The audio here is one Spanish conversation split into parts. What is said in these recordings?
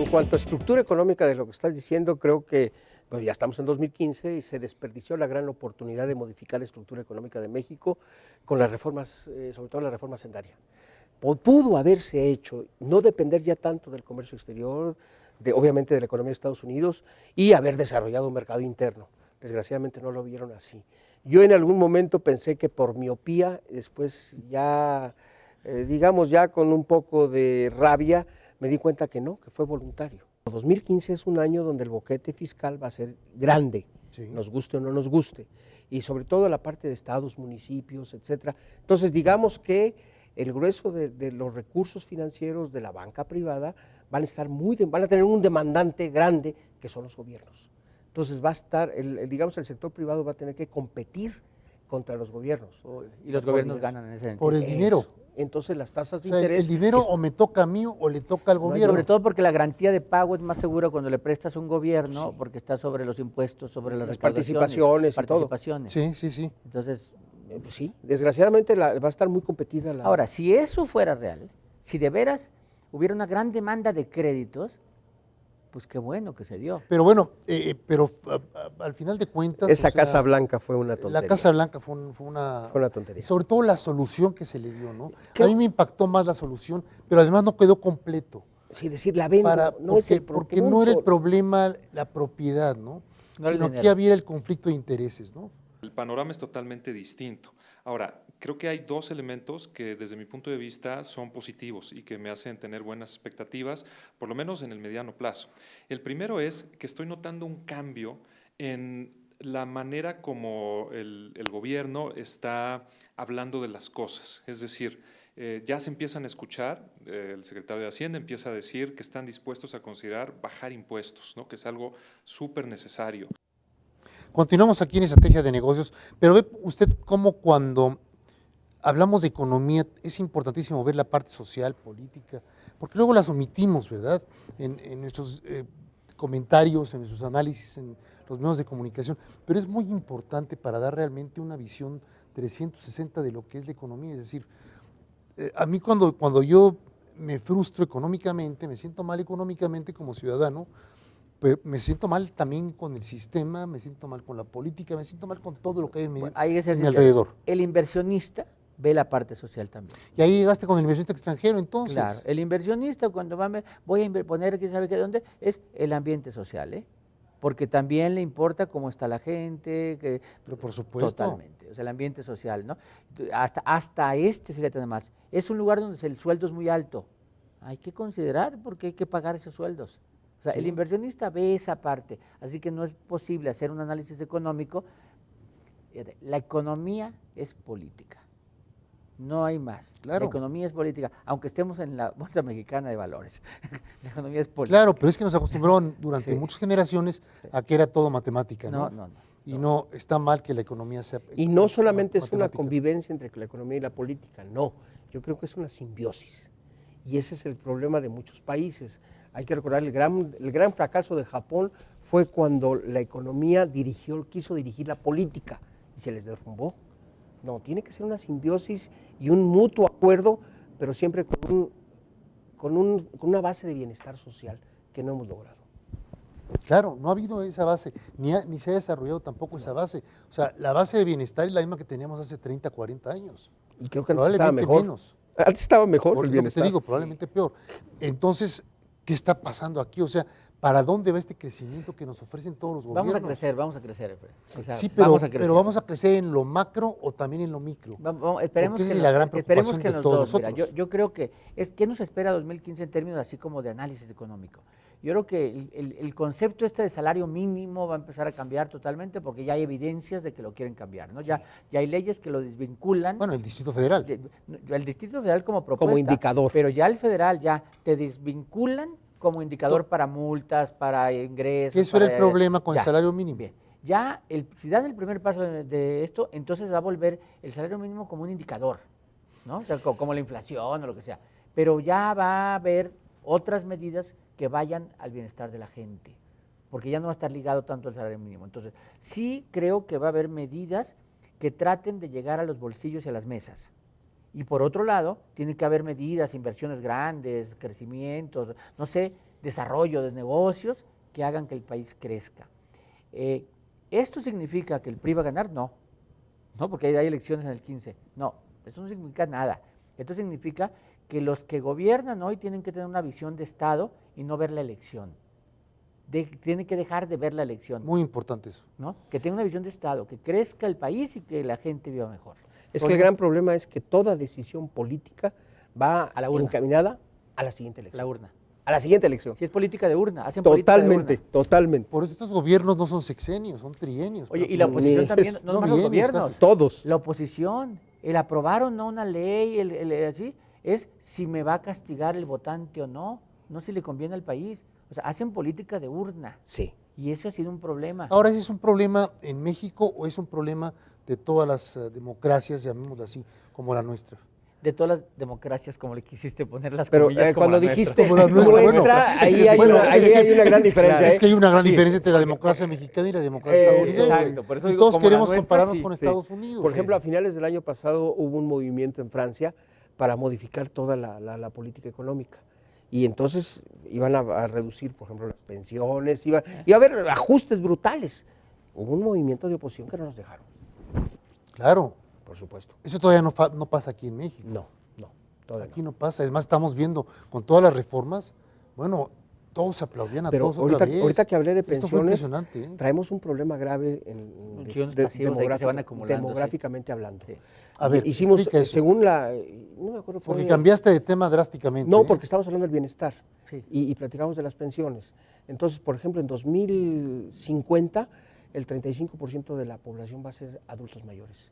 cuanto a estructura económica de lo que estás diciendo, creo que bueno, ya estamos en 2015 y se desperdició la gran oportunidad de modificar la estructura económica de México con las reformas, sobre todo la reforma sendaria. Pudo haberse hecho, no depender ya tanto del comercio exterior, obviamente de la economía de Estados Unidos, y haber desarrollado un mercado interno. Desgraciadamente no lo vieron así. Yo en algún momento pensé que por miopía, después ya, digamos ya con un poco de rabia, me di cuenta que no, que fue voluntario. 2015 es un año donde el boquete fiscal va a ser grande, sí, nos guste o no nos guste, y sobre todo la parte de estados, municipios, etcétera. Entonces digamos que el grueso de los recursos financieros de la banca privada van a tener un demandante grande que son los gobiernos. Entonces va a estar, digamos, el sector privado va a tener que competir contra los gobiernos. Y los gobiernos ganan en ese sentido. Por el dinero. Entonces las tasas de o sea, interés… el dinero o me toca a mí o le toca al gobierno. Sobre todo porque la garantía de pago es más segura cuando le prestas a un gobierno, sí, porque está sobre los impuestos, sobre las participaciones y todo. Sí, sí, sí. Entonces, sí, desgraciadamente va a estar muy competida la… Ahora, si eso fuera real, si de veras hubiera una gran demanda de créditos, pues qué bueno que se dio. Pero bueno, al final de cuentas… Esa Casa Blanca fue una tontería. La Casa Blanca fue una tontería. Sobre todo la solución que se le dio, ¿no? A mí me impactó más la solución, pero además no quedó completo. Sí, decir, la venta no es el problema. Porque no era el problema la propiedad, ¿no? Sino que había el conflicto de intereses, ¿no? El panorama es totalmente distinto. Ahora, creo que hay dos elementos que desde mi punto de vista son positivos y que me hacen tener buenas expectativas, por lo menos en el mediano plazo. El primero es que estoy notando un cambio en la manera como el gobierno está hablando de las cosas. Es decir, ya se empiezan a escuchar, el secretario de Hacienda empieza a decir que están dispuestos a considerar bajar impuestos, ¿no? Que es algo súper necesario. Continuamos aquí en Estrategia de Negocios, pero ve usted cómo cuando hablamos de economía es importantísimo ver la parte social, política, porque luego las omitimos, ¿verdad? En nuestros comentarios, en nuestros análisis, en los medios de comunicación, pero es muy importante para dar realmente una visión 360 de lo que es la economía. Es decir, a mí cuando yo me frustro económicamente, me siento mal económicamente como ciudadano, pero me siento mal también con el sistema, me siento mal con la política, me siento mal con todo lo que hay en mi alrededor. El inversionista ve la parte social también. Y ahí llegaste con el inversionista extranjero, entonces. Claro, el inversionista cuando voy a poner, quién sabe qué, dónde, es el ambiente social, ¿eh? Porque también le importa cómo está la gente. Pero por supuesto. Totalmente, o sea, el ambiente social, ¿no? Hasta fíjate nada más, es un lugar donde el sueldo es muy alto. Hay que considerar porque hay que pagar esos sueldos. O sea, sí, el inversionista ve esa parte, así que no es posible hacer un análisis económico. La economía es política, no hay más. Claro. La economía es política, aunque estemos en la Bolsa Mexicana de Valores. La economía es política. Claro, pero es que nos acostumbraron durante muchas generaciones a que era todo matemática, ¿no? Y no, está mal que la economía sea… Y no solamente es una convivencia entre la economía y la política, no. Yo creo que es una simbiosis. Y ese es el problema de muchos países. Hay que recordar, el gran fracaso de Japón fue cuando la economía quiso dirigir la política y se les derrumbó. No, tiene que ser una simbiosis y un mutuo acuerdo, pero siempre con una base de bienestar social que no hemos logrado. Claro, no ha habido esa base, ni se ha desarrollado tampoco esa base. O sea, la base de bienestar es la misma que teníamos hace 30, 40 años. Y creo que antes estaba mejor. Menos. Antes estaba mejor el bienestar. Te digo, probablemente peor. Entonces, ¿qué está pasando aquí? O sea, ¿para dónde va este crecimiento que nos ofrecen todos los gobiernos? Vamos a crecer. O sea, sí, pero vamos a crecer en lo macro o también en lo micro. Esperemos que los dos. Mira, yo creo que ¿qué nos espera 2015 en términos así como de análisis económico? Yo creo que el concepto de salario mínimo va a empezar a cambiar totalmente porque ya hay evidencias de que lo quieren cambiar, ¿no? Sí. Ya hay leyes que lo desvinculan. Bueno, el Distrito Federal. El Distrito Federal como propuesta. Como indicador. Pero ya el federal ya te desvinculan como indicador para multas, para ingresos. Que eso era el problema con el salario mínimo. Bien. Ya, si dan el primer paso de esto, entonces va a volver el salario mínimo como un indicador, ¿no? O sea, como la inflación o lo que sea. Pero ya va a haber otras medidas que vayan al bienestar de la gente, porque ya no va a estar ligado tanto al salario mínimo. Entonces, sí creo que va a haber medidas que traten de llegar a los bolsillos y a las mesas. Y por otro lado, tiene que haber medidas, inversiones grandes, crecimientos, no sé, desarrollo de negocios que hagan que el país crezca. ¿Esto significa que el PRI va a ganar? No, no, porque hay elecciones en el 15. No, eso no significa nada. Esto significa que los que gobiernan hoy tienen que tener una visión de Estado y no ver la elección. Tienen que dejar de ver la elección. Muy importante eso. ¿No? Que tenga una visión de Estado, que crezca el país y que la gente viva mejor. Es que el gran problema es que toda decisión política va A la urna. encaminada a la siguiente elección. La urna. A la siguiente elección. Si es política de urna, hacen política de Totalmente, urna. totalmente. Por eso estos gobiernos no son sexenios, son trienios. Oye, pero- y la oposición Ni- también, no no nomás los vienes gobiernos, casi. Todos. la oposición, el aprobaron no una ley, así, es si me va a castigar el votante o no, no si le conviene al país. O sea, hacen política de urna Sí. y eso ha sido un problema. Ahora, ¿ese es un problema en México o es un problema de todas las democracias, llamémoslo así, como la nuestra? De todas las democracias, como le quisiste poner las Pero comillas, como cuando la nuestra. dijiste Como la nuestra, nuestra, ahí hay Bueno, una, ahí es que- hay una gran diferencia. Es que hay una gran Sí. diferencia entre la democracia mexicana y la democracia estadounidense. exacto, por eso Y digo, todos como la queremos nuestra, compararnos sí, con sí. Estados Unidos. Por ejemplo, a finales del año pasado hubo un movimiento en Francia para modificar toda la política económica. Y entonces iban a reducir, por ejemplo, las pensiones, iba a haber ajustes brutales. Hubo un movimiento de oposición que no nos dejaron, Claro, por supuesto. eso todavía no pasa aquí en México. No, todavía Aquí no pasa. Es más, estamos viendo con todas las reformas, bueno, todos aplaudían a Pero todos otra vez. ahorita que hablé de Esto fue pensiones, impresionante, ¿eh? traemos un problema grave Pensiones pasivas ahí que se van acumulando, sí. demográficamente hablando. Sí. A ver, Hicimos, explica eso. según no me acuerdo, Porque fue- cambiaste de tema drásticamente. No, ¿eh? porque estamos hablando del bienestar Sí. y platicamos de las pensiones. Entonces, por ejemplo, en 2050, el 35% de la población va a ser adultos mayores.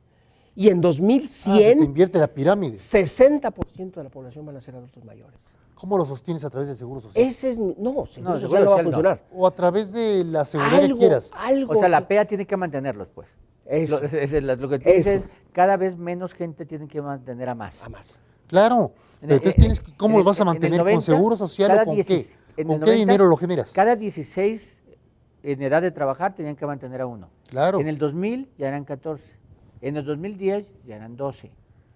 Y en Ah, se te 2100, invierte la pirámide. 60% de la población van a ser adultos mayores. ¿Cómo lo sostienes a través del Seguro Social? Ese es, no, seguro Seguro social no va a Social no. funcionar. O a través de la seguridad que quieras. Algo O sea, la que- PEA tiene que mantenerlos, pues. Eso. Lo que tú dices, Eso. cada vez menos gente tiene que mantener a más. a más. Claro. En Pero el- entonces tienes, ¿cómo en lo vas a el- en el mantener? 90, ¿Con seguro social cada o con qué? 16 en ¿Con el qué 90, dinero lo generas? Cada 16 en edad de trabajar tenían que mantener a uno. Claro. En el 2000 ya eran 14. En el 2010 ya eran 12.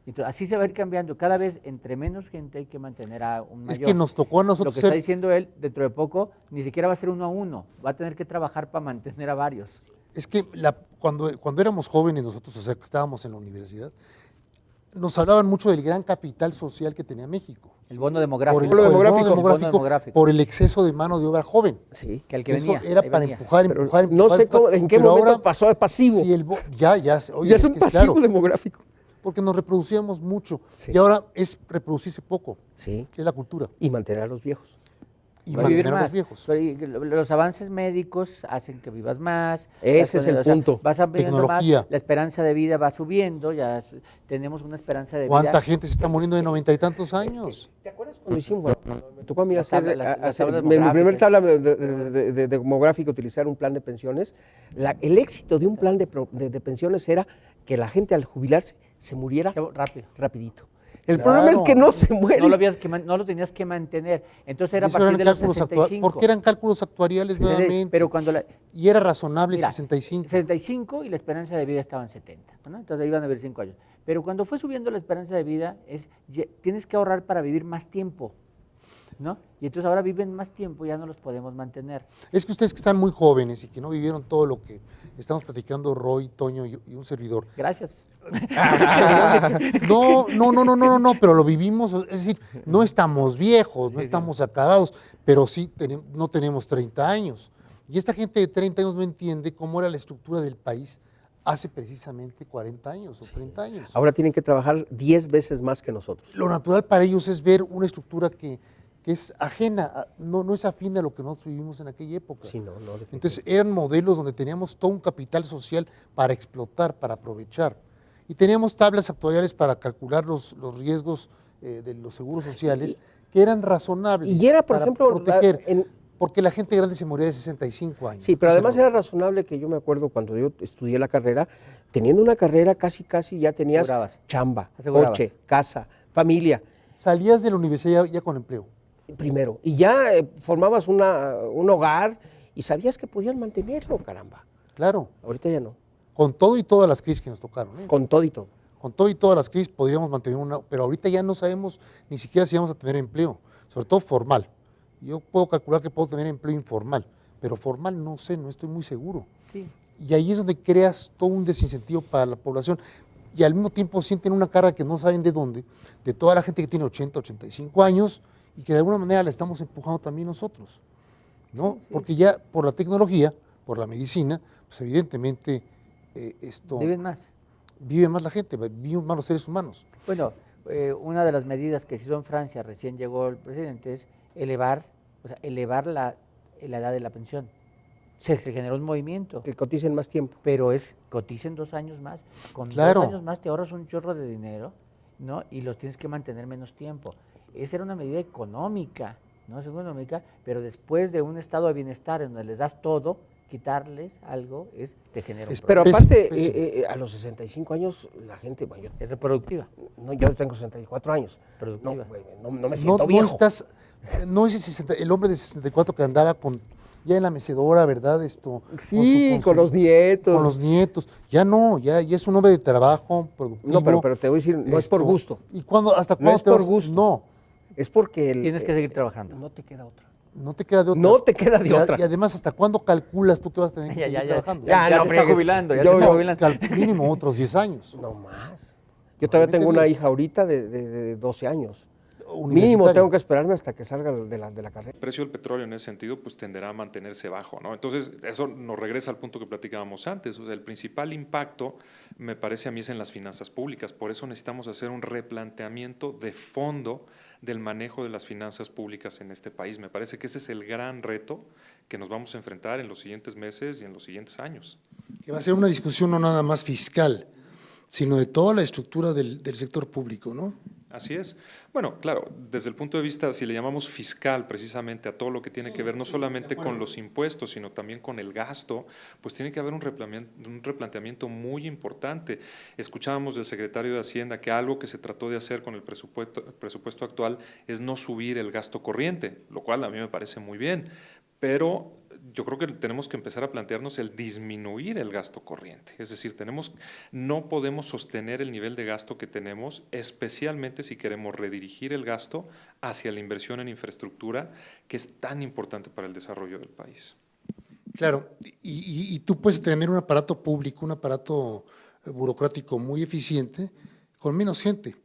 Entonces, así se va a ir cambiando. Cada vez entre menos gente hay que mantener a un mayor. Es que nos tocó a Lo nosotros que está ser... diciendo él, dentro de poco, ni siquiera va a ser 1 a 1. Va a tener que trabajar para mantener a varios. Es que cuando éramos jóvenes nosotros, o sea, que estábamos en la universidad, nos hablaban mucho del gran capital social que tenía México. El bono demográfico. Por el bono bono demográfico. por el exceso de mano de obra joven. Sí. Que el que Eso venía. era ahí para venía. empujar, Pero empujar, no empujar, sé cómo, en qué pero momento ahora, pasó a pasivo. si ya, oye, Ya es un que pasivo claro, demográfico. porque nos reproducíamos mucho. Sí. Y ahora es reproducirse poco, Sí. que es la cultura. Y mantener a los viejos. Y Va a vivir mantener a los más. viejos. Pero los avances médicos hacen que vivas más. Ese es el punto. Vas aprendiendo más, Tecnología. la esperanza de vida va subiendo, tenemos una esperanza de ¿Cuánta vida. gente se está muriendo de 90 y tantos años? ¿Te acuerdas cuando hicimos, bueno, cuando me tocó a mí Las hacer, tablas- las hacer- tablas en mi primer demográficas. tabla de demográfica, utilizar un plan de pensiones? El éxito de un plan de pensiones era que la gente al jubilarse se muriera Rápido. rapidito. El Claro. problema es que no se muere. No lo tenías que mantener. Entonces era a Eso partir eran de los cálculos 65. porque eran cálculos actuariales nuevamente. Pero cuando Y era razonable Mira, 65. 65 y la esperanza de vida estaba en 70, ¿no? Entonces iban a vivir 5 años. Pero cuando fue subiendo la esperanza de vida, tienes que ahorrar para vivir más tiempo, ¿no? Y entonces ahora viven más tiempo y ya no los podemos mantener. Es que ustedes que están muy jóvenes y que no vivieron todo lo que estamos platicando Roy, Toño y un servidor. Gracias. No, pero lo vivimos, es decir, no estamos viejos, no estamos acabados, pero sí no tenemos 30 años. Y esta gente de 30 años no entiende cómo era la estructura del país hace precisamente 40 años o 30 años. Ahora tienen que trabajar 10 veces más que nosotros. Lo natural para ellos es ver una estructura que es ajena, no es afín a lo que nosotros vivimos en aquella época. Sí, no, Entonces eran modelos donde teníamos todo un capital social para explotar, para aprovechar. Y teníamos tablas actuariales para calcular los riesgos de los seguros sociales que eran razonables Y era, por para ejemplo, proteger, en- porque la gente grande se moría de 65 años. Sí, pero Eso además no. era razonable que yo me acuerdo cuando yo estudié la carrera, teniendo una carrera casi ya tenías Asegurabas. chamba, Asegurabas. coche, casa, familia, Salías de la universidad ya con empleo. primero, y ya formabas un hogar y sabías que podías mantenerlo, caramba. Claro, Ahorita ya no, con todo y todas las crisis que nos tocaron. con todo y todo. Con todo y todas las crisis podríamos mantener pero ahorita ya no sabemos ni siquiera si vamos a tener empleo, sobre todo formal. Yo puedo calcular que puedo tener empleo informal, pero formal no sé, no estoy muy seguro. Sí. Y ahí es donde creas todo un desincentivo para la población y al mismo tiempo sienten una carga que no saben de dónde, de toda la gente que tiene 80, 85 años y que de alguna manera la estamos empujando también nosotros, ¿no? Sí, sí. Porque ya por la tecnología, por la medicina, pues evidentemente esto Viven más. vive más la gente, viven más los seres humanos. Bueno, una de las medidas que se hizo en Francia, recién llegó el presidente, es elevar la edad de la pensión. Se generó un movimiento, Que coticen más tiempo. pero coticen 2 años más. Con Claro. 2 años más te ahorras un chorro de dinero, ¿no? Y los tienes que mantener menos tiempo. Esa era una medida económica, ¿no? Es económica, pero después de un estado de bienestar en donde les das todo, quitarles algo te genera un Pero problema. aparte, Pésimo. a los 65 años, la gente, bueno, Es reproductiva. yo tengo 64 años. Productiva. No me siento viejo. No es el hombre de 64 que andaba ya en la mecedora, ¿verdad? Sí, con los nietos. Con los nietos. Ya no, ya es un hombre de trabajo, productivo. No, pero te voy a decir, no es por gusto. ¿Y hasta No cuándo es te por vas? gusto. No, Es porque Tienes que seguir trabajando. no te queda otra. no te queda de otra. No te queda de Y otra. Y además, ¿hasta cuándo calculas tú que vas a tener que seguir trabajando? Ya, no te está friegues. jubilando, ya Yo- te está yo- jubilando. Mínimo otros 10 años. No más. Yo todavía tengo una hija ahorita de 12 años. Mínimo Universitario. tengo que esperarme hasta que salga de la carrera. El precio del petróleo en ese sentido pues tenderá a mantenerse bajo, ¿no? Entonces eso nos regresa al punto que platicábamos antes, o sea, el principal impacto me parece a mí es en las finanzas públicas, por eso necesitamos hacer un replanteamiento de fondo del manejo de las finanzas públicas en este país. Me parece que ese es el gran reto que nos vamos a enfrentar en los siguientes meses y en los siguientes años. Que va a ser una discusión no nada más fiscal, sino de toda la estructura del sector público, ¿no? Así es. Bueno, claro, desde el punto de vista, si le llamamos fiscal precisamente a todo lo que tiene que ver no solamente con los impuestos, sino también con el gasto, pues tiene que haber un replanteamiento muy importante. Escuchábamos del secretario de Hacienda que algo que se trató de hacer con el presupuesto actual es no subir el gasto corriente, lo cual a mí me parece muy bien, pero yo creo que tenemos que empezar a plantearnos el disminuir el gasto corriente. Es decir, no podemos sostener el nivel de gasto que tenemos, especialmente si queremos redirigir el gasto hacia la inversión en infraestructura, que es tan importante para el desarrollo del país. Claro, y tú puedes tener un aparato público, un aparato burocrático muy eficiente, con menos gente.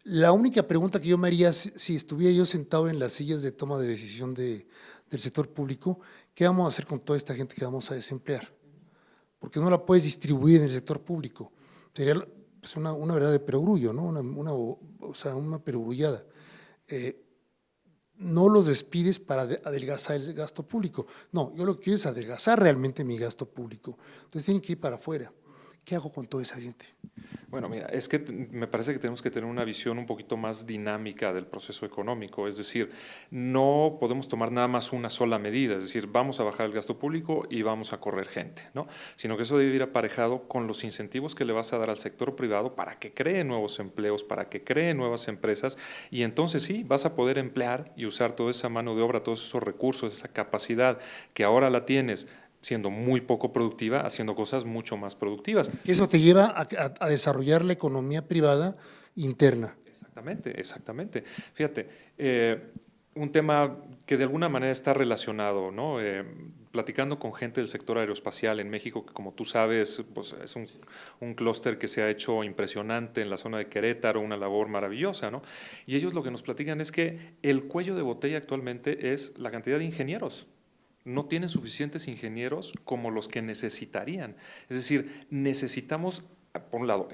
La única pregunta que yo me haría si estuviera yo sentado en las sillas de toma de decisión del sector público, ¿qué vamos a hacer con toda esta gente que vamos a desemplear? Porque no la puedes distribuir en el sector público. Sería pues, una verdad de perogrullo, ¿no? Una perogrullada. No los despides para adelgazar el gasto público. No, yo lo que quiero es adelgazar realmente mi gasto público. Entonces tienen que ir para afuera. ¿Qué hago con toda esa gente? Bueno, mira, es que me parece que tenemos que tener una visión un poquito más dinámica del proceso económico, es decir, no podemos tomar nada más una sola medida, es decir, vamos a bajar el gasto público y vamos a correr gente, ¿no? Sino que eso debe ir aparejado con los incentivos que le vas a dar al sector privado para que cree nuevos empleos, para que cree nuevas empresas y entonces sí, vas a poder emplear y usar toda esa mano de obra, todos esos recursos, esa capacidad que ahora la tienes siendo muy poco productiva, haciendo cosas mucho más productivas. Eso te lleva a desarrollar la economía privada interna. Exactamente. Fíjate, un tema que de alguna manera está relacionado, ¿no? Platicando con gente del sector aeroespacial en México, que como tú sabes, pues es un clúster que se ha hecho impresionante en la zona de Querétaro, una labor maravillosa, ¿no? Y ellos lo que nos platican es que el cuello de botella actualmente es la cantidad de ingenieros. No tienen suficientes ingenieros como los que necesitarían. Es decir, necesitamos, por un lado,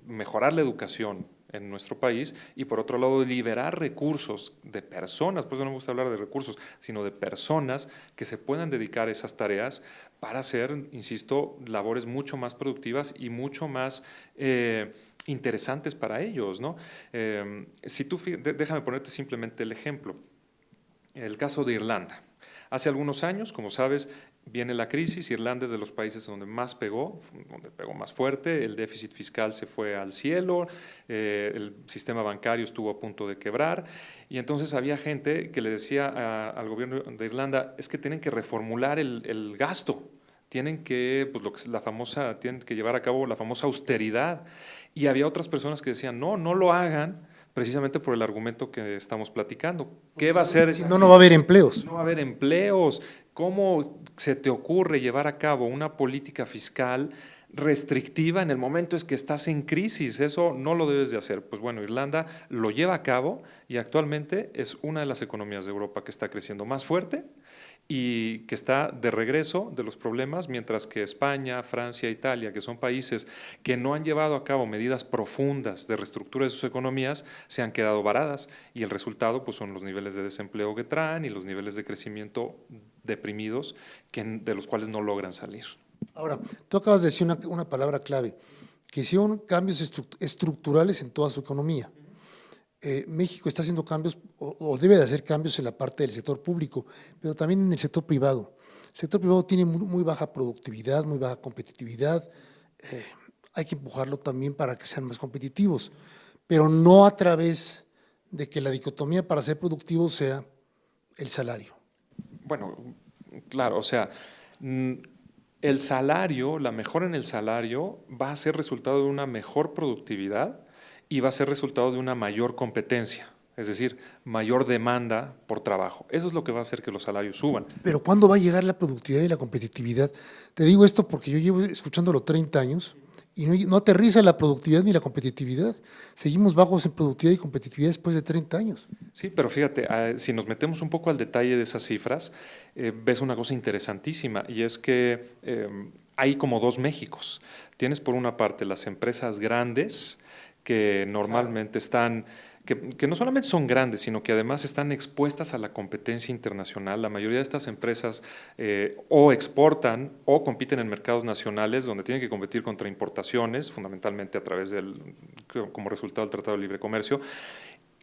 mejorar la educación en nuestro país y por otro lado, liberar recursos de personas, por eso no me gusta hablar de recursos, sino de personas que se puedan dedicar a esas tareas para hacer, insisto, labores mucho más productivas y mucho más interesantes para ellos, ¿no? Déjame ponerte simplemente el ejemplo. El caso de Irlanda. Hace algunos años, como sabes, viene la crisis, Irlanda es de los países donde pegó más fuerte, el déficit fiscal se fue al cielo, el sistema bancario estuvo a punto de quebrar y entonces había gente que le decía al gobierno de Irlanda, es que tienen que reformular el gasto, tienen que, pues tienen que llevar a cabo la famosa austeridad y había otras personas que decían, no lo hagan, precisamente por el argumento que estamos platicando. ¿Qué va a hacer? Si no, no va a haber empleos. No va a haber empleos. ¿Cómo se te ocurre llevar a cabo una política fiscal restrictiva en el momento es que estás en crisis? Eso no lo debes de hacer. Pues bueno, Irlanda lo lleva a cabo y actualmente es una de las economías de Europa que está creciendo más fuerte y que está de regreso de los problemas, mientras que España, Francia, Italia, que son países que no han llevado a cabo medidas profundas de reestructura de sus economías, se han quedado varadas y el resultado pues, son los niveles de desempleo que traen y los niveles de crecimiento deprimidos de los cuales no logran salir. Ahora, tú acabas de decir una palabra clave, que hicieron cambios estructurales en toda su economía. México está haciendo cambios o debe de hacer cambios en la parte del sector público, pero también en el sector privado. El sector privado tiene muy baja productividad, muy baja competitividad. Hay que empujarlo también para que sean más competitivos, pero no a través de que la dicotomía para ser productivo sea el salario. Bueno, claro, o sea, el salario, la mejora en el salario va a ser resultado de una mejor productividad y va a ser resultado de una mayor competencia, es decir, mayor demanda por trabajo. Eso es lo que va a hacer que los salarios suban. Pero ¿cuándo va a llegar la productividad y la competitividad? Te digo esto porque yo llevo escuchándolo 30 años y no aterriza la productividad ni la competitividad. Seguimos bajos en productividad y competitividad después de 30 años. Sí, pero fíjate, si nos metemos un poco al detalle de esas cifras, ves una cosa interesantísima y es que hay como dos Méxicos. Tienes por una parte las empresas grandes que normalmente están, que no solamente son grandes, sino que además están expuestas a la competencia internacional. La mayoría de estas empresas o exportan o compiten en mercados nacionales donde tienen que competir contra importaciones, fundamentalmente a través como resultado del Tratado de Libre Comercio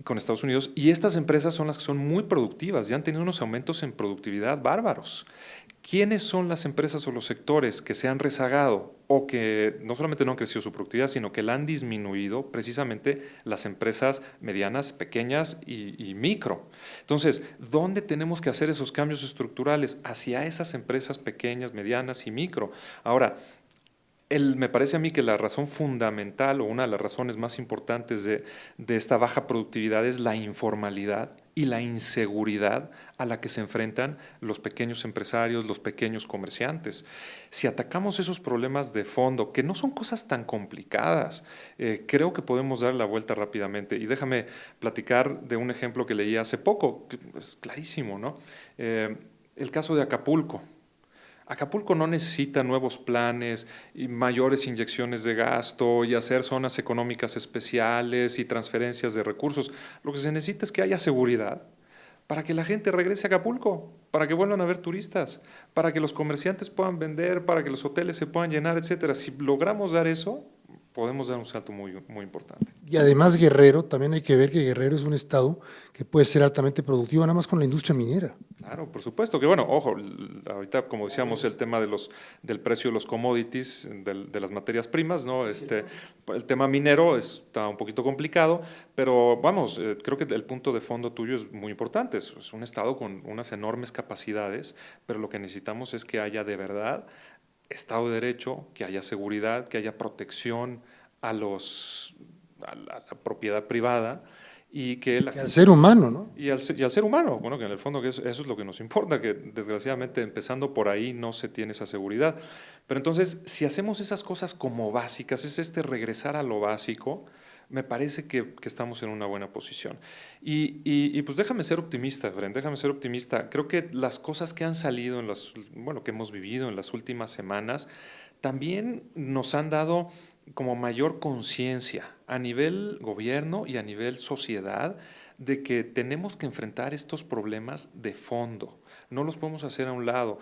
con Estados Unidos, y estas empresas son las que son muy productivas y han tenido unos aumentos en productividad bárbaros. ¿Quiénes son las empresas o los sectores que se han rezagado o que no solamente no han crecido su productividad, sino que la han disminuido? Precisamente las empresas medianas, pequeñas y micro. Entonces, ¿dónde tenemos que hacer esos cambios estructurales? Hacia esas empresas pequeñas, medianas y micro. Ahora, me parece a mí que la razón fundamental o una de las razones más importantes de esta baja productividad es la informalidad y la inseguridad a la que se enfrentan los pequeños empresarios, los pequeños comerciantes. Si atacamos esos problemas de fondo, que no son cosas tan complicadas, creo que podemos dar la vuelta rápidamente. Y déjame platicar de un ejemplo que leí hace poco, que es clarísimo, ¿no? El caso de Acapulco. Acapulco no necesita nuevos planes y mayores inyecciones de gasto y hacer zonas económicas especiales y transferencias de recursos. Lo que se necesita es que haya seguridad para que la gente regrese a Acapulco, para que vuelvan a ver turistas, para que los comerciantes puedan vender, para que los hoteles se puedan llenar, etcétera. Si logramos dar eso, podemos dar un salto muy, muy importante. Y además Guerrero, también hay que ver que Guerrero es un estado que puede ser altamente productivo, nada más con la industria minera. Claro, por supuesto, que bueno, ojo, ahorita como decíamos el tema del precio de los commodities, de las materias primas, ¿no? El tema minero está un poquito complicado, pero vamos, creo que el punto de fondo tuyo es muy importante, es un estado con unas enormes capacidades, pero lo que necesitamos es que haya de verdad Estado de Derecho, que haya seguridad, que haya protección a la propiedad privada y que Y al ser humano, ¿no? Y al ser humano, bueno, que en el fondo eso es lo que nos importa, que desgraciadamente empezando por ahí no se tiene esa seguridad. Pero entonces, si hacemos esas cosas como básicas, es regresar a lo básico, me parece que estamos en una buena posición. Y pues déjame ser optimista, Efraín, déjame ser optimista. Creo que las cosas que han salido, que hemos vivido en las últimas semanas, también nos han dado como mayor conciencia a nivel gobierno y a nivel sociedad de que tenemos que enfrentar estos problemas de fondo. No los podemos hacer a un lado.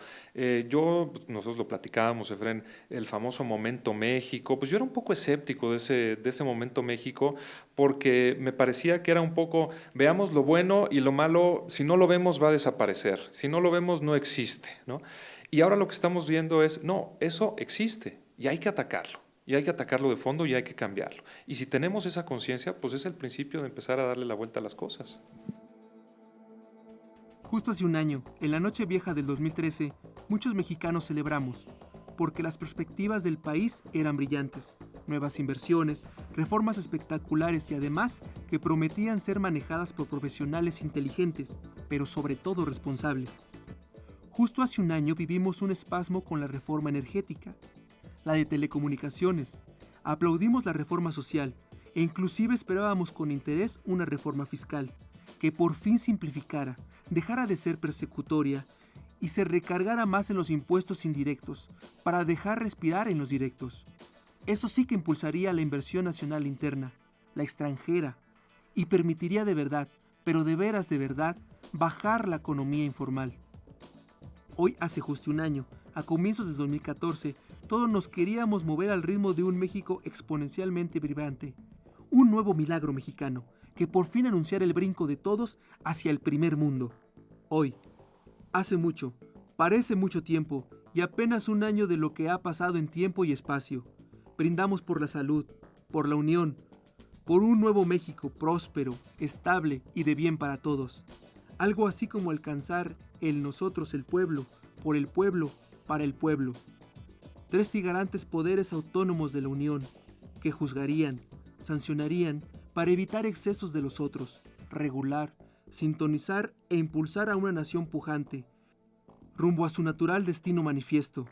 Nosotros lo platicábamos, Efraín, el famoso Momento México. Pues yo era un poco escéptico de ese Momento México porque me parecía que era un poco, veamos lo bueno y lo malo, si no lo vemos va a desaparecer, si no lo vemos no existe, ¿no? Y ahora lo que estamos viendo es, no, eso existe y hay que atacarlo. Y hay que atacarlo de fondo y hay que cambiarlo. Y si tenemos esa conciencia, pues es el principio de empezar a darle la vuelta a las cosas. Justo hace un año, en la noche vieja del 2013, muchos mexicanos celebramos, porque las perspectivas del país eran brillantes. nuevas inversiones, reformas espectaculares y además que prometían ser manejadas por profesionales inteligentes, pero sobre todo responsables. Justo hace un año vivimos un espasmo con la reforma energética, la de telecomunicaciones. Aplaudimos la reforma social e inclusive esperábamos con interés una reforma fiscal, que por fin simplificara, dejara de ser persecutoria y se recargara más en los impuestos indirectos, para dejar respirar en los directos. Eso sí que impulsaría la inversión nacional interna, la extranjera, y permitiría de verdad, pero de veras de verdad, bajar la economía informal. Hoy, hace justo un año, a comienzos de 2014, todos nos queríamos mover al ritmo de un México exponencialmente vibrante, un nuevo milagro mexicano, que por fin anunciara el brinco de todos hacia el primer mundo. Hoy, hace mucho, parece mucho tiempo, y apenas un año de lo que ha pasado en tiempo y espacio. Brindamos por la salud, por la unión, por un nuevo México próspero, estable y de bien para todos. Algo así como alcanzar el nosotros el pueblo, por el pueblo, para el pueblo. 3 tigarantes poderes autónomos de la Unión, que juzgarían, sancionarían para evitar excesos de los otros, regular, sintonizar e impulsar a una nación pujante, rumbo a su natural destino manifiesto.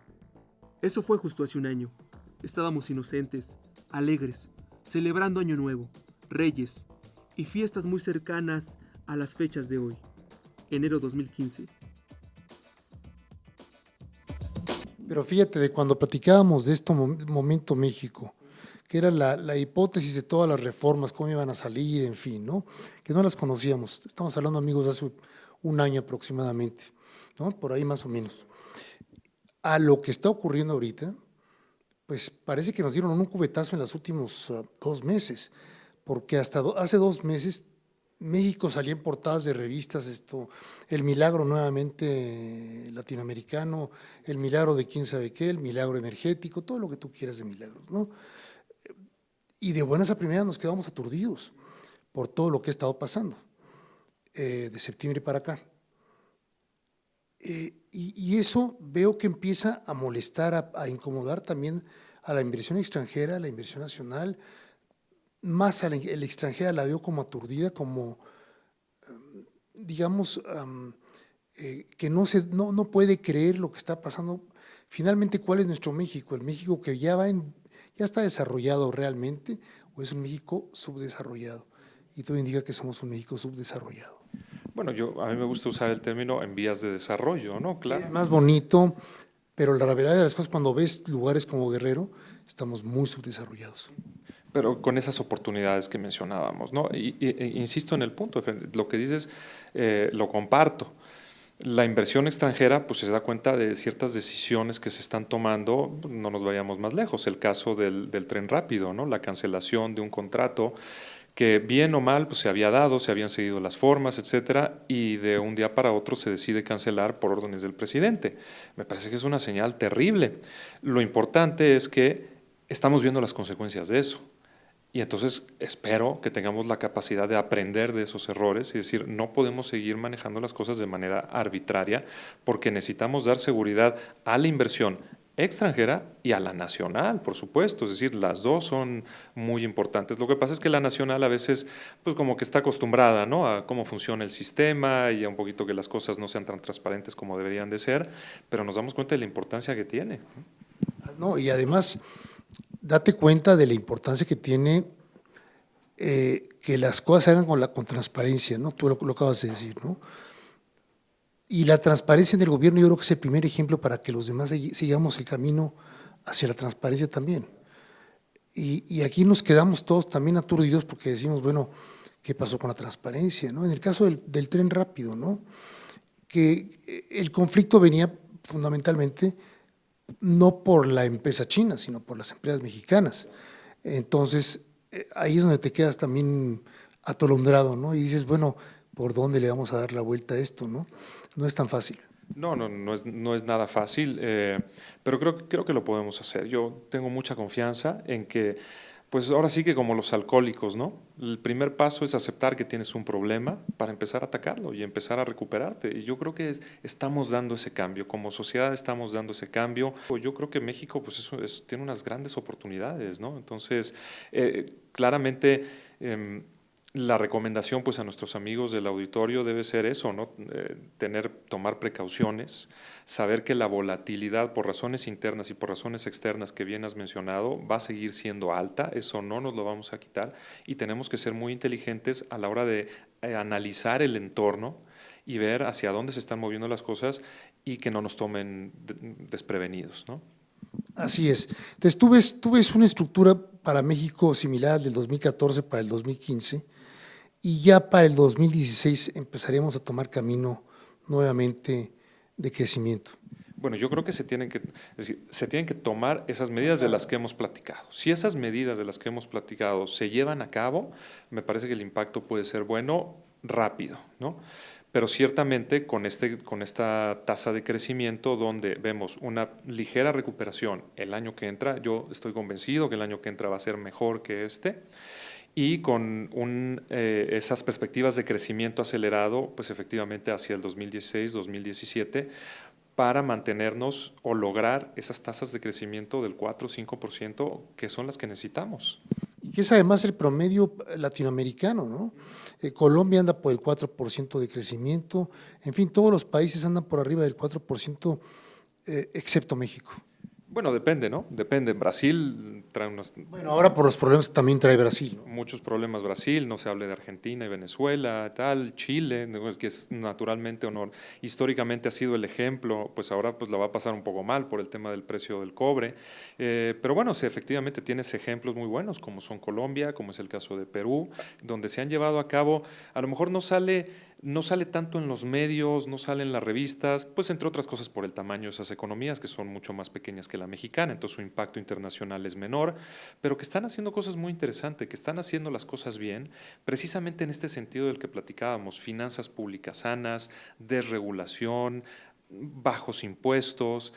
Eso fue justo hace un año. Estábamos inocentes, alegres, celebrando Año Nuevo, Reyes y fiestas muy cercanas a las fechas de hoy, enero 2015. Pero fíjate, de cuando platicábamos de este momento México, que era la hipótesis de todas las reformas, cómo iban a salir, en fin, ¿no? Que no las conocíamos. Estamos hablando, amigos, de hace un año aproximadamente, ¿no? Por ahí más o menos. A lo que está ocurriendo ahorita, pues parece que nos dieron un cubetazo en los últimos 2 meses, porque hasta hace 2 meses México salía en portadas de revistas, el milagro nuevamente latinoamericano, el milagro de quién sabe qué, el milagro energético, todo lo que tú quieras de milagros, ¿no? Y de buenas a primeras nos quedamos aturdidos por todo lo que ha estado pasando de septiembre para acá. Y eso veo que empieza a molestar, a incomodar también a la inversión extranjera, a la inversión nacional. Más a la extranjera la veo como aturdida, como, digamos, que no puede creer lo que está pasando. Finalmente, ¿cuál es nuestro México? ¿El México que ya está desarrollado realmente o es un México subdesarrollado? Y todo indica que somos un México subdesarrollado. Bueno, a mí me gusta usar el término en vías de desarrollo, ¿no? Claro. Es más bonito, pero la verdad de las cosas, cuando ves lugares como Guerrero, estamos muy subdesarrollados. Pero con esas oportunidades que mencionábamos, ¿no? Insisto en el punto, lo que dices lo comparto. La inversión extranjera pues se da cuenta de ciertas decisiones que se están tomando, no nos vayamos más lejos, el caso del tren rápido, ¿no? La cancelación de un contrato que bien o mal pues se había dado, se habían seguido las formas, etcétera, y de un día para otro se decide cancelar por órdenes del presidente. Me parece que es una señal terrible. Lo importante es que estamos viendo las consecuencias de eso. Y entonces espero que tengamos la capacidad de aprender de esos errores y decir, no podemos seguir manejando las cosas de manera arbitraria porque necesitamos dar seguridad a la inversión extranjera y a la nacional, por supuesto, es decir, las dos son muy importantes. Lo que pasa es que la nacional a veces, pues como que está acostumbrada, ¿no?, a cómo funciona el sistema y a un poquito que las cosas no sean tan transparentes como deberían de ser, pero nos damos cuenta de la importancia que tiene. No, y además, date cuenta de la importancia que tiene que las cosas se hagan con transparencia, ¿no? Tú lo acabas de decir, ¿no? Y la transparencia en el gobierno yo creo que es el primer ejemplo para que los demás sigamos el camino hacia la transparencia también. Y aquí nos quedamos todos también aturdidos porque decimos, bueno, ¿qué pasó con la transparencia, ¿no? En el caso del tren rápido, ¿no? Que el conflicto venía fundamentalmente no por la empresa china, sino por las empresas mexicanas. Entonces, ahí es donde te quedas también atolondrado, ¿no? Y dices, bueno, ¿por dónde le vamos a dar la vuelta a esto, no? No es tan fácil. No es nada fácil, pero creo que lo podemos hacer. Yo tengo mucha confianza en que Pues ahora sí que como los alcohólicos, ¿no? El primer paso es aceptar que tienes un problema para empezar a atacarlo y empezar a recuperarte. Y yo creo que estamos dando ese cambio, como sociedad estamos dando ese cambio. Yo creo que México pues tiene unas grandes oportunidades, ¿no? Entonces, claramente la recomendación pues a nuestros amigos del auditorio debe ser eso, ¿no? Tomar precauciones, saber que la volatilidad por razones internas y por razones externas que bien has mencionado va a seguir siendo alta, eso no nos lo vamos a quitar y tenemos que ser muy inteligentes a la hora de analizar el entorno y ver hacia dónde se están moviendo las cosas y que no nos tomen desprevenidos, ¿no? Así es. Entonces, tú ves una estructura para México similar al del 2014 para el 2015 y ya para el 2016 empezaremos a tomar camino nuevamente de crecimiento. Bueno, yo creo que se tienen que tomar esas medidas de las que hemos platicado. Si esas medidas de las que hemos platicado se llevan a cabo, me parece que el impacto puede ser bueno rápido, ¿no? Pero ciertamente con esta tasa de crecimiento donde vemos una ligera recuperación el año que entra, yo estoy convencido que el año que entra va a ser mejor que este, y con esas perspectivas de crecimiento acelerado, pues efectivamente hacia el 2016, 2017, para mantenernos o lograr esas tasas de crecimiento del 4 o 5% que son las que necesitamos. Y que es además el promedio latinoamericano, ¿no? Colombia anda por el 4% de crecimiento, en fin, todos los países andan por arriba del 4%, excepto México. Bueno, depende, ¿no? Depende. Brasil trae Bueno, ahora por los problemas que también trae Brasil, ¿no? muchos problemas Brasil, no se hable de Argentina y Venezuela, tal, Chile, ¿no? Que es naturalmente históricamente ha sido el ejemplo, pues ahora pues la va a pasar un poco mal por el tema del precio del cobre, pero bueno, sí, efectivamente tienes ejemplos muy buenos como son Colombia, como es el caso de Perú, donde se han llevado a cabo, a lo mejor no sale tanto en los medios, no sale en las revistas, pues entre otras cosas por el tamaño de esas economías que son mucho más pequeñas que la mexicana, entonces su impacto internacional es menor, pero que están haciendo cosas muy interesantes, que están haciendo las cosas bien, precisamente en este sentido del que platicábamos, finanzas públicas sanas, desregulación, bajos impuestos,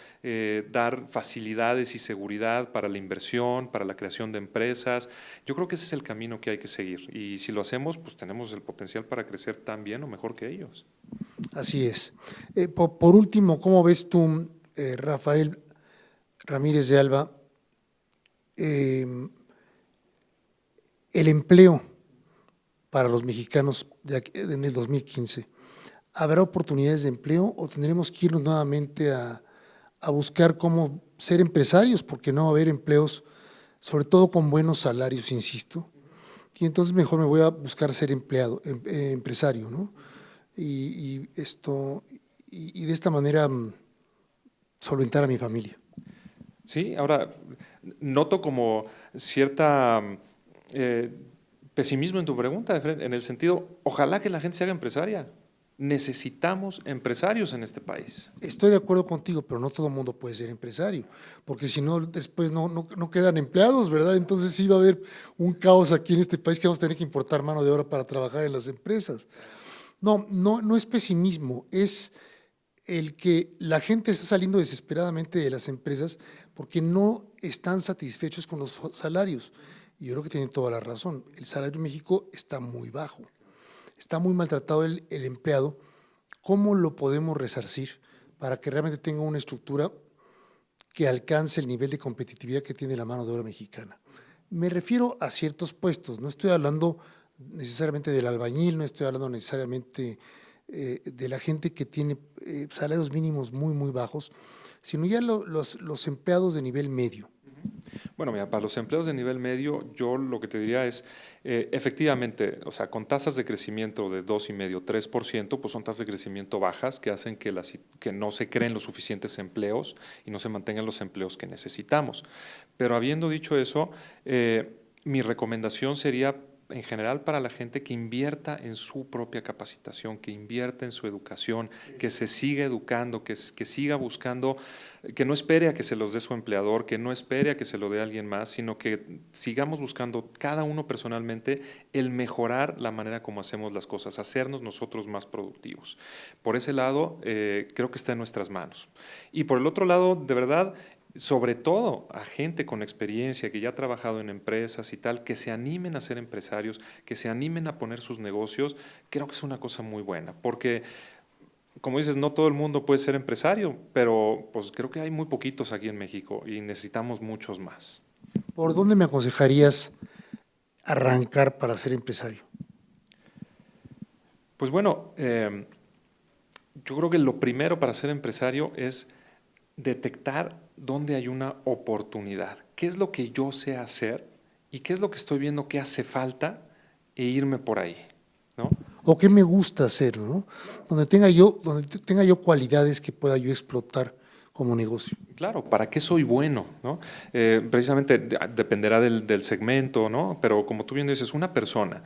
dar facilidades y seguridad para la inversión, para la creación de empresas. Yo creo que ese es el camino que hay que seguir y si lo hacemos, pues tenemos el potencial para crecer tan bien o mejor que ellos. Así es. Por último, ¿cómo ves tú, Rafael Ramírez de Alba, el empleo para los mexicanos en el 2015? ¿Habrá oportunidades de empleo o tendremos que irnos nuevamente a buscar cómo ser empresarios? Porque no va a haber empleos, sobre todo con buenos salarios, insisto. Y entonces mejor me voy a buscar ser empresario, ¿no? Y de esta manera solventar a mi familia. Sí, ahora noto como cierta pesimismo en tu pregunta, Efraín, en el sentido, ojalá que la gente se haga empresaria. Necesitamos empresarios en este país. Estoy de acuerdo contigo, pero no todo el mundo puede ser empresario, porque si no, después no quedan empleados, ¿verdad? Entonces sí va a haber un caos aquí en este país que vamos a tener que importar mano de obra para trabajar en las empresas. No es pesimismo, es el que la gente está saliendo desesperadamente de las empresas porque no están satisfechos con los salarios. Y yo creo que tienen toda la razón. El salario en México está muy bajo, está muy maltratado el empleado. ¿Cómo lo podemos resarcir para que realmente tenga una estructura que alcance el nivel de competitividad que tiene la mano de obra mexicana? Me refiero a ciertos puestos, no estoy hablando necesariamente del albañil, no estoy hablando necesariamente de la gente que tiene salarios mínimos muy bajos, sino ya los empleados de nivel medio. Bueno, mira, para los empleos de nivel medio, yo lo que te diría es, efectivamente, o sea, con tasas de crecimiento de 2,5, 3%, pues son tasas de crecimiento bajas que hacen que no se creen los suficientes empleos y no se mantengan los empleos que necesitamos. Pero habiendo dicho eso, mi recomendación sería en general para la gente que invierta en su propia capacitación, que invierta en su educación, que se siga educando, que siga buscando, que no espere a que se los dé su empleador, que no espere a que se lo dé alguien más, sino que sigamos buscando cada uno personalmente el mejorar la manera como hacemos las cosas, hacernos nosotros más productivos. Por ese lado, creo que está en nuestras manos. Y por el otro lado, de verdad, sobre todo a gente con experiencia que ya ha trabajado en empresas y tal, que se animen a ser empresarios, que se animen a poner sus negocios, creo que es una cosa muy buena, porque como dices, no todo el mundo puede ser empresario, pero pues creo que hay muy poquitos aquí en México y necesitamos muchos más. ¿Por dónde me aconsejarías arrancar para ser empresario? Pues bueno, yo creo que lo primero para ser empresario es detectar dónde hay una oportunidad, qué es lo que yo sé hacer y qué es lo que estoy viendo que hace falta e irme por ahí, ¿no? ¿O qué me gusta hacer, ¿no? Donde tenga yo cualidades que pueda yo explotar como negocio. Claro, ¿para qué soy bueno? ¿No? Precisamente dependerá del segmento, ¿no? Pero como tú bien dices, una persona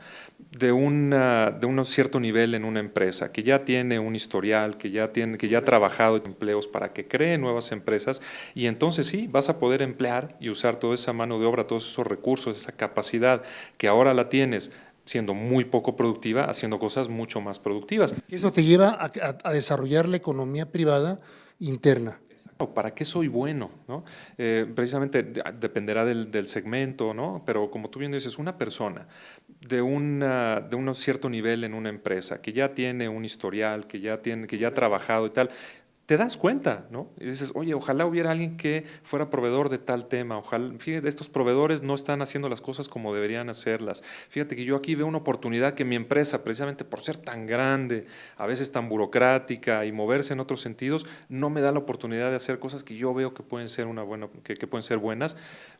de un cierto nivel en una empresa, que ya tiene un historial, que ya ha trabajado en empleos para que cree nuevas empresas, y entonces sí, vas a poder emplear y usar toda esa mano de obra, todos esos recursos, esa capacidad que ahora la tienes, siendo muy poco productiva, haciendo cosas mucho más productivas. Eso te lleva a desarrollar la economía privada interna. ¿Para qué soy bueno? ¿No? Precisamente dependerá del segmento, ¿no? Pero como tú bien dices, una persona de un cierto nivel en una empresa, que ya tiene un historial, que ya ha trabajado y tal, te das cuenta, ¿no? Y dices, oye, ojalá hubiera alguien que fuera proveedor de tal tema, ojalá, fíjate, estos proveedores no están haciendo las cosas como deberían hacerlas. Fíjate que yo aquí veo una oportunidad que mi empresa, precisamente por ser tan grande, a veces tan burocrática y moverse en otros sentidos, no me da la oportunidad de hacer cosas que yo veo que pueden ser que pueden ser buenas.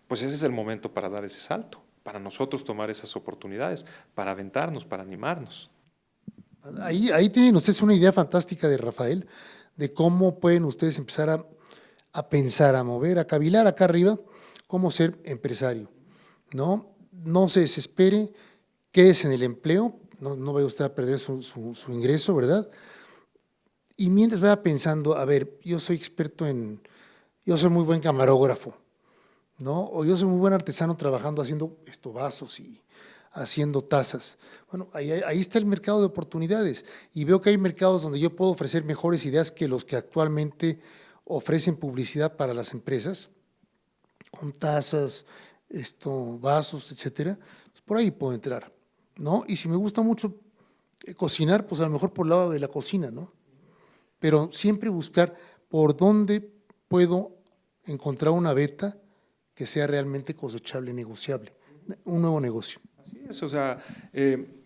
Pues ese es el momento para dar ese salto, para nosotros tomar esas oportunidades, para aventarnos, para animarnos. Ahí tienen ustedes una idea fantástica de Rafael, de cómo pueden ustedes empezar a pensar, a mover, a cavilar acá arriba, cómo ser empresario, ¿no? No se desespere, quédese en el empleo, no vaya usted a perder su ingreso, ¿verdad? Y mientras vaya pensando, a ver, yo soy muy buen camarógrafo, ¿no? O yo soy muy buen artesano trabajando haciendo vasos y haciendo tazas. Bueno, ahí está el mercado de oportunidades y veo que hay mercados donde yo puedo ofrecer mejores ideas que los que actualmente ofrecen publicidad para las empresas, con tazas, vasos, etcétera. Pues por ahí puedo entrar, ¿no? Y si me gusta mucho cocinar, pues a lo mejor por el lado de la cocina, ¿no? Pero siempre buscar por dónde puedo encontrar una veta que sea realmente cosechable, negociable, un nuevo negocio. Así es, o sea,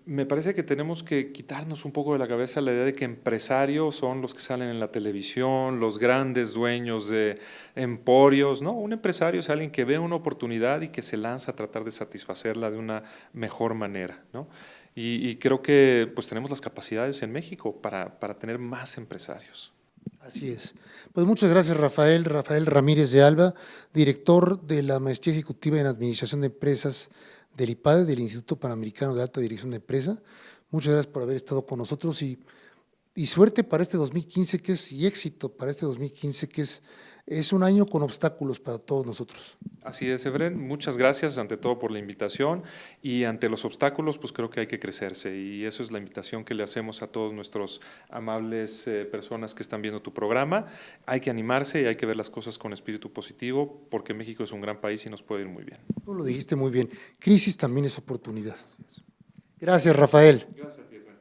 me parece que tenemos que quitarnos un poco de la cabeza la idea de que empresarios son los que salen en la televisión, los grandes dueños de emporios, ¿no? Un empresario es alguien que ve una oportunidad y que se lanza a tratar de satisfacerla de una mejor manera, ¿no? Y creo que pues tenemos las capacidades en México para tener más empresarios. Así es. Pues muchas gracias, Rafael Ramírez de Alba, director de la Maestría Ejecutiva en Administración de Empresas del IPADE, del Instituto Panamericano de Alta Dirección de Empresa. Muchas gracias por haber estado con nosotros y suerte para este 2015 y éxito para este 2015 que es un año con obstáculos para todos nosotros. Así es, Efren, muchas gracias ante todo por la invitación y ante los obstáculos pues creo que hay que crecerse y eso es la invitación que le hacemos a todos nuestros amables personas que están viendo tu programa. Hay que animarse y hay que ver las cosas con espíritu positivo porque México es un gran país y nos puede ir muy bien. Tú lo dijiste muy bien, crisis también es oportunidad. Gracias, Rafael. Gracias a ti, Efren.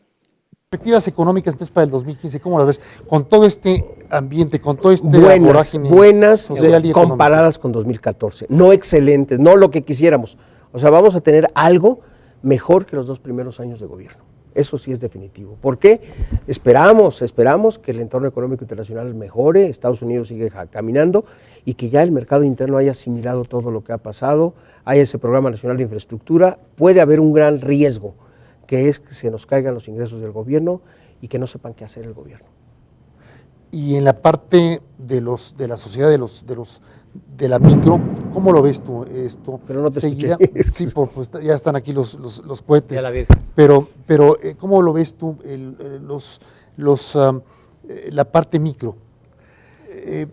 Perspectivas económicas entonces para el 2015, ¿cómo las ves? Con todo este ambiente, con todo este buenas social y comparadas con 2014, no excelentes, no lo que quisiéramos. O sea, vamos a tener algo mejor que los 2 primeros años de gobierno. Eso sí es definitivo. ¿Por qué? Esperamos que el entorno económico internacional mejore, Estados Unidos sigue caminando y que ya el mercado interno haya asimilado todo lo que ha pasado, haya ese programa nacional de infraestructura. Puede haber un gran riesgo, que es que se nos caigan los ingresos del gobierno y que no sepan qué hacer el gobierno. Y en la parte de la sociedad de la micro, ¿cómo lo ves tú esto? Pero no te seguirá, sí, pues ya están aquí los cohetes. Ya la vi. Pero ¿cómo lo ves tú la parte micro?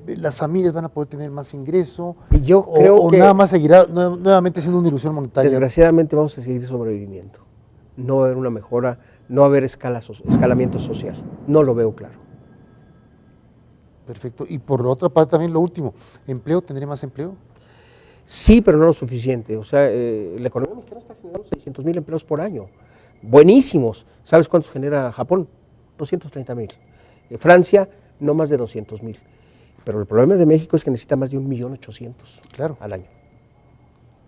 Las familias van a poder tener más ingreso Y yo creo que nada más seguirá nuevamente siendo una ilusión monetaria. desgraciadamente vamos a seguir sobreviviendo. No va a haber una mejora, no va a haber escalamiento social. No lo veo claro. Perfecto. Y por la otra parte también lo último, ¿empleo? ¿Tendré más empleo? Sí, pero no lo suficiente. O sea, la economía mexicana está generando 600,000 empleos por año. Buenísimos. ¿Sabes cuántos genera Japón? 230,000. Francia, no más de 200,000. Pero el problema de México es que necesita más de 1,800,000 Claro. al año.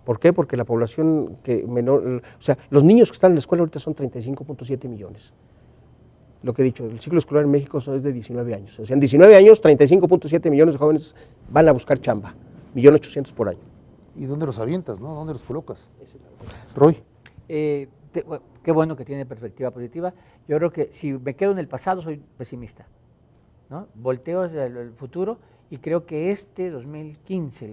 ¿Por qué? Porque la población que menor, o sea, los niños que están en la escuela ahorita son 35,7 millones. Lo que he dicho, el ciclo escolar en México es de 19 años. O sea, en 19 años, 35,7 millones de jóvenes van a buscar chamba, 1,800,000 por año. ¿Y dónde los avientas, no? ¿Dónde los colocas? Roy. Qué bueno que tiene perspectiva positiva. Yo creo que si me quedo en el pasado soy pesimista, ¿no? Volteo hacia el futuro y creo que el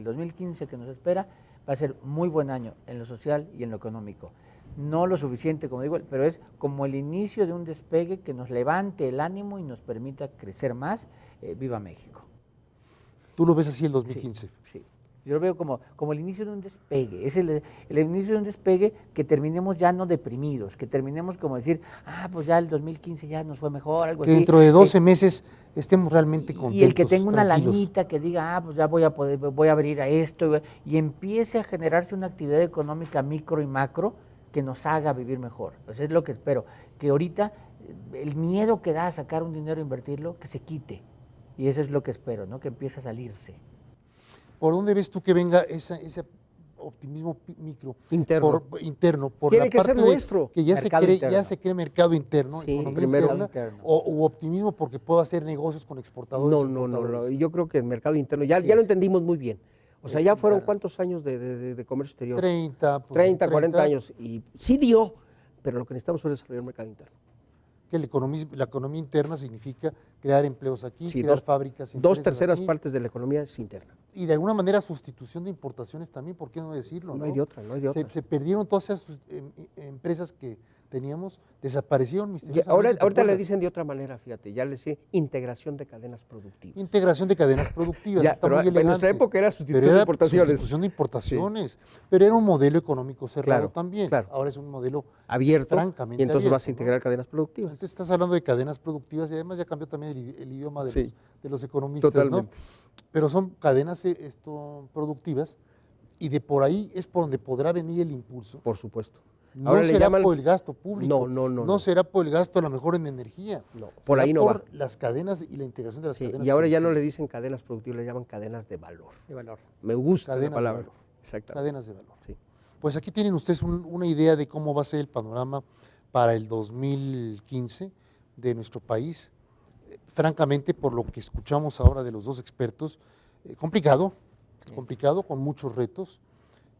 2015 que nos espera, va a ser muy buen año en lo social y en lo económico. No lo suficiente, como digo, pero es como el inicio de un despegue que nos levante el ánimo y nos permita crecer más. ¡Viva México! ¿Tú lo ves así el 2015? Sí. Yo lo veo como el inicio de un despegue, es el inicio de un despegue que terminemos ya no deprimidos, que terminemos como decir, pues ya el 2015 ya nos fue mejor, algo Que así. dentro de 12 meses estemos realmente contentos, y el que tenga una tranquilos. lanita que diga, pues ya voy a abrir a esto, y empiece a generarse una actividad económica micro y macro que nos haga vivir mejor. Pues es lo que espero, que ahorita el miedo que da a sacar un dinero e invertirlo, que se quite, y eso es lo que espero, ¿no? Que empiece a salirse. ¿Por dónde ves tú que venga ese optimismo micro? Interno. Interno, por Tiene la que ser parte de nuestro. que ya Mercado interno. se cree mercado interno, Sí, economía primero. interna, u optimismo porque puedo hacer negocios con exportadores. No. Yo creo que el mercado interno, ya Así lo es. entendimos muy bien. O sea, Es ya fueron interno. ¿cuántos años de comercio exterior? 30, pues, 30, 40 años. Y sí dio, pero lo que necesitamos es desarrollar el mercado interno. Que la economía interna significa crear empleos aquí, Sí, crear fábricas. Dos empresas terceras aquí, partes de la economía es interna. y de alguna manera sustitución de importaciones también, ¿por qué no decirlo? No hay de otra, no hay de otra. Se perdieron todas esas empresas que teníamos, desaparecieron misteriosamente. ¿te Ahorita le acuerdas? dicen de otra manera, fíjate, ya le decía integración de cadenas productivas. Integración de cadenas productivas, Ya, está pero muy en nuestra elegante. época era Pero sustitución de importaciones. sustitución de importaciones, pero era un modelo económico cerrado Claro, también. claro. Ahora es un modelo Abierto, francamente y entonces vas a abierto, integrar ¿no? cadenas productivas. Entonces estás hablando de cadenas productivas y además ya cambió también el idioma Sí. de los economistas, Totalmente. ¿no? Pero son cadenas productivas y de por ahí es por donde podrá venir el impulso. Por supuesto. No Ahora le será llaman- por el gasto público, No. será por el gasto a lo mejor en energía, No, por será ahí no por va. las cadenas y la integración de las Sí, cadenas y ahora ya no le productivas. dicen cadenas productivas, le llaman cadenas de valor. De valor. Me gusta Cadenas la de palabra. valor. Exactamente. Cadenas de valor. Sí. Pues aquí tienen ustedes una idea de cómo va a ser el panorama para el 2015 de nuestro país. Francamente, por lo que escuchamos ahora de los dos expertos, complicado, con muchos retos,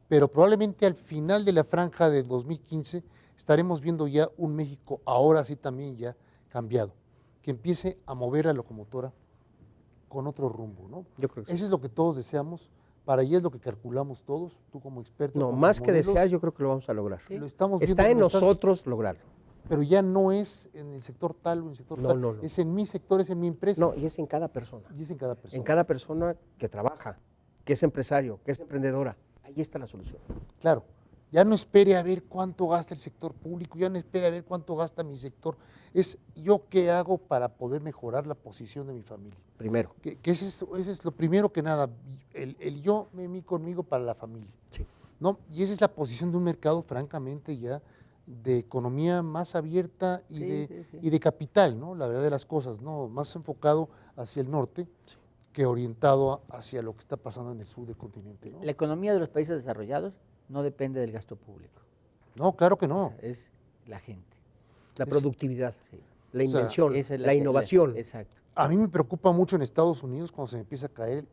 pero probablemente al final de la franja del 2015 estaremos viendo ya un México ahora sí también ya cambiado, que empiece a mover la locomotora con otro rumbo, ¿no? Yo creo que sí. Eso es lo que todos deseamos, para allá es lo que calculamos todos, tú como experto. No, con más los que modelos, desear, yo creo que lo vamos a lograr. lo estamos Está viendo, en lo estás- nosotros lograrlo. pero ya no es en el sector tal o en el sector No, tal, no. es en mi sector, es en mi empresa, No, y es en cada persona. y es en cada persona. En cada persona que trabaja, que es empresario, que es emprendedora. Ahí está la solución. Claro, ya no espere a ver cuánto gasta el sector público, ya no espere a ver cuánto gasta mi sector, es yo qué hago para poder mejorar la posición de mi familia. Primero. Que ese es lo primero que nada, el yo, mí conmigo para la familia. Sí. ¿No? Y esa es la posición de un mercado francamente ya de economía más abierta y, Sí. y de capital, ¿no? La verdad de las cosas, ¿no? Más enfocado hacia el norte que orientado hacia lo que está pasando en el sur del continente, ¿no? La economía de los países desarrollados no depende del gasto público. No, claro que O no. sea, es la gente. La productividad, Sí. la O sea, invención, Esa es la innovación. Exacto. A mí me preocupa mucho en Estados Unidos cuando se me empieza a caer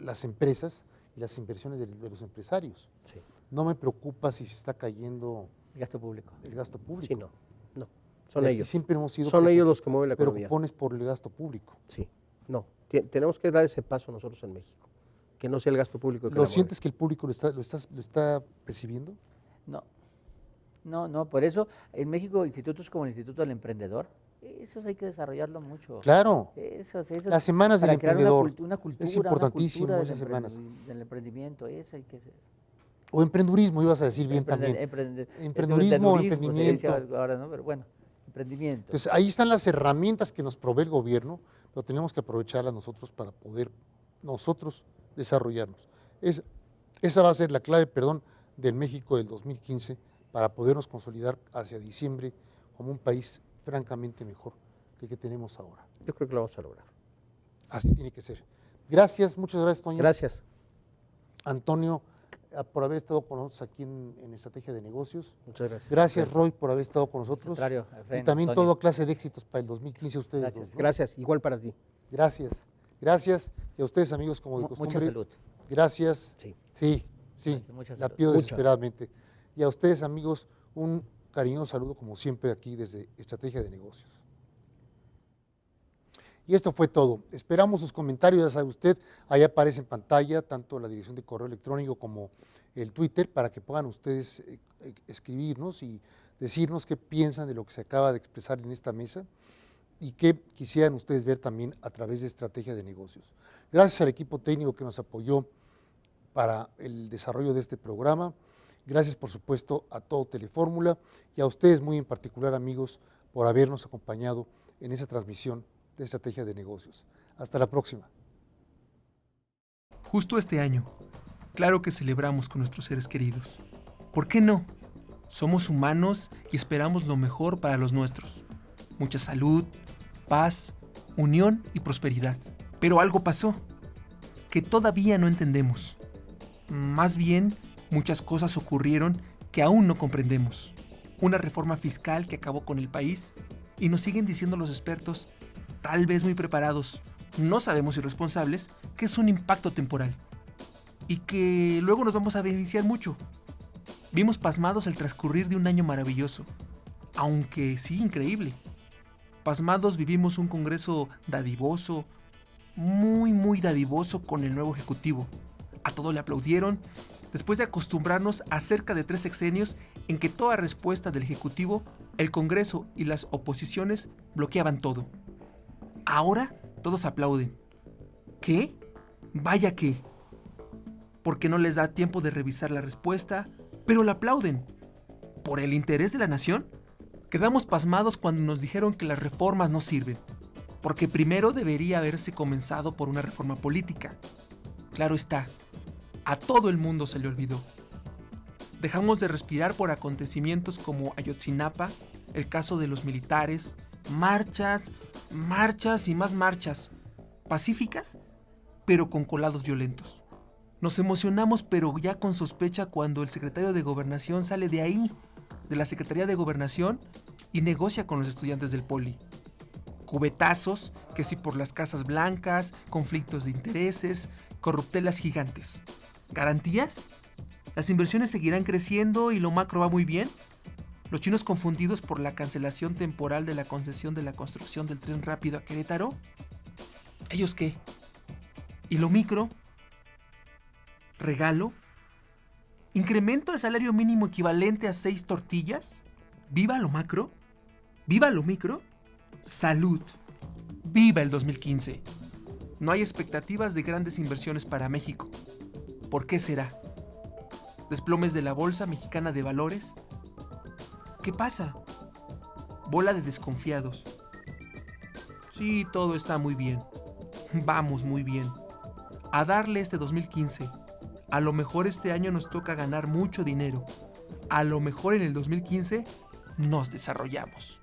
las empresas y las inversiones de los empresarios. Sí. No me preocupa si se está cayendo El gasto público. el gasto público. Sí, no. Son Y aquí ellos. siempre hemos sido Son ellos los que mueven la economía. preocupones por el gasto público. Sí. No. Tenemos que dar ese paso nosotros en México. Que no sea el gasto público. Que ¿Lo la sientes que el público lo está percibiendo? No, por eso en México institutos como el Instituto del Emprendedor, esos hay que desarrollarlo mucho. Claro. Esos, Las semanas del para crear emprendedor. una cultura, Es importantísimo una cultura esas semanas. del emprendimiento, eso hay que hacer. O emprendurismo, ibas a decir bien también. Emprendurismo o se dice emprendimiento. ahora, ¿no? Pero bueno, emprendimiento. Entonces, ahí están las herramientas que nos provee el gobierno, pero tenemos que aprovecharlas nosotros para poder nosotros desarrollarnos. Esa va a ser la clave, del México del 2015 para podernos consolidar hacia diciembre como un país francamente mejor que el que tenemos ahora. Yo creo que lo vamos a lograr. Así tiene que ser. Gracias, muchas gracias, Toño. Gracias. Antonio, por haber estado con nosotros aquí en Estrategia de Negocios. Muchas gracias. Gracias, Roy, por haber estado con nosotros. Contrario, Y Efraín, también Antonio. toda clase de éxitos para el 2015 a ustedes Gracias. dos, ¿no? Gracias, igual para ti. Gracias. Gracias. Y a ustedes, amigos, como de Mucha costumbre. salud. Gracias. Sí. Sí. Mucha La salud. pido Mucha. desesperadamente. Y a ustedes, amigos, un cariñoso saludo, como siempre, aquí desde Estrategia de Negocios. Y esto fue todo. Esperamos sus comentarios, ya sabe usted, ahí aparece en pantalla tanto la dirección de correo electrónico como el Twitter para que puedan ustedes escribirnos y decirnos qué piensan de lo que se acaba de expresar en esta mesa y qué quisieran ustedes ver también a través de Estrategia de Negocios. Gracias al equipo técnico que nos apoyó para el desarrollo de este programa. Gracias, por supuesto, a todo Telefórmula y a ustedes muy en particular, amigos, por habernos acompañado en esa transmisión de Estrategia de Negocios. Hasta la próxima. Justo este año, claro que celebramos con nuestros seres queridos. ¿Por qué no? Somos humanos y esperamos lo mejor para los nuestros. Mucha salud, paz, unión y prosperidad. Pero algo pasó que todavía no entendemos. Más bien, muchas cosas ocurrieron que aún no comprendemos. Una reforma fiscal que acabó con el país y nos siguen diciendo los expertos, tal vez muy preparados, no sabemos si responsables, que es un impacto temporal y que luego nos vamos a beneficiar mucho. Vimos pasmados el transcurrir de un año maravilloso, aunque sí increíble. Pasmados vivimos un Congreso dadivoso, muy dadivoso con el nuevo Ejecutivo. A todo le aplaudieron, después de acostumbrarnos a cerca de 3 sexenios en que toda respuesta del Ejecutivo, el Congreso y las oposiciones bloqueaban todo. Ahora todos aplauden. ¿Qué? Vaya que. Porque no les da tiempo de revisar la respuesta, pero la aplauden. ¿Por el interés de la nación? Quedamos pasmados cuando nos dijeron que las reformas no sirven, porque primero debería haberse comenzado por una reforma política. Claro está, a todo el mundo se le olvidó. Dejamos de respirar por acontecimientos como Ayotzinapa, el caso de los militares, marchas y más marchas, pacíficas, pero con colados violentos. Nos emocionamos, pero ya con sospecha cuando el secretario de Gobernación sale de ahí, de la Secretaría de Gobernación, y negocia con los estudiantes del Poli. Cubetazos, que si por las casas blancas, conflictos de intereses, corruptelas gigantes. ¿Garantías? ¿Las inversiones seguirán creciendo y lo macro va muy bien? ¿Los chinos confundidos por la cancelación temporal de la concesión de la construcción del tren rápido a Querétaro? ¿Ellos qué? ¿Y lo micro? ¿Regalo? ¿Incremento al salario mínimo equivalente a 6 tortillas? ¿Viva lo macro? ¿Viva lo micro? ¡Salud! ¡Viva el 2015! No hay expectativas de grandes inversiones para México. ¿Por qué será? ¿Desplomes de la Bolsa Mexicana de Valores? ¿Qué pasa? Bola de desconfiados. Sí, todo está muy bien. Vamos muy bien. A darle este 2015. A lo mejor este año nos toca ganar mucho dinero. A lo mejor en el 2015 nos desarrollamos.